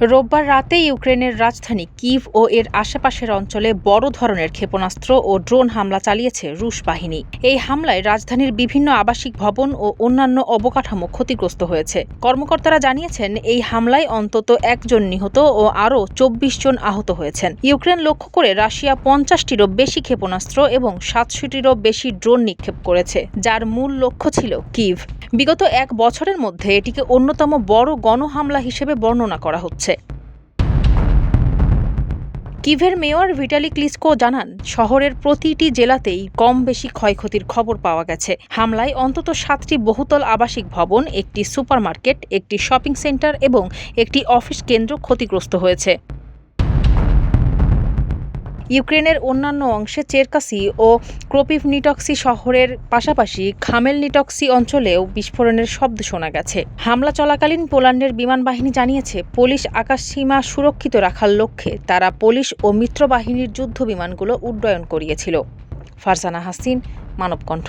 রোববার রাতে ইউক্রেনের রাজধানী কিভ ও এর আশেপাশের অঞ্চলে বড় ধরনের ক্ষেপণাস্ত্র ও ড্রোন হামলা চালিয়েছে রুশ বাহিনী। এই হামলায় রাজধানীর বিভিন্ন আবাসিক ভবন ও অন্যান্য অবকাঠামো ক্ষতিগ্রস্ত হয়েছে। কর্মকর্তারা জানিয়েছেন, এই হামলায় অন্তত 1 জন নিহত ও আরও 24 জন আহত হয়েছেন। ইউক্রেন লক্ষ্য করে রাশিয়া 50টিরও বেশি ক্ষেপণাস্ত্র এবং 700টিরও বেশি ড্রোন নিক্ষেপ করেছে, যার মূল লক্ষ্য ছিল কিভ। বিগত 1 বছরের মধ্যে এটিকে অন্যতম বড় গণহামলা হিসেবে বর্ণনা করা হচ্ছে। কিভের মেয়র ভিটালি ক্লিচকো জানান, শহরের প্রতিটি জেলাতেই কম বেশি ক্ষয়ক্ষতির খবর পাওয়া গেছে। হামলায় অন্তত 7টি বহুতল আবাসিক ভবন, একটি সুপারমার্কেট, একটি শপিং সেন্টার এবং একটি অফিস কেন্দ্র ক্ষতিগ্রস্ত হয়েছে। ইউক্রেনের অন্যান্য অংশে চেরকাসি ও ক্রোপিভনিটক্সি শহরের পাশাপাশি খামেলনিটক্সি অঞ্চলেও বিস্ফোরণের শব্দ শোনা গেছে। হামলা চলাকালীন পোল্যান্ডের বিমান বাহিনী জানিয়েছে, পোলিশ আকাশসীমা সুরক্ষিত রাখার লক্ষ্যে তারা পোলিশ ও মিত্রবাহিনীর যুদ্ধ বিমানগুলো উড্ডয়ন করিয়েছিল। ফারজানা হাসিন, মানবকণ্ঠ।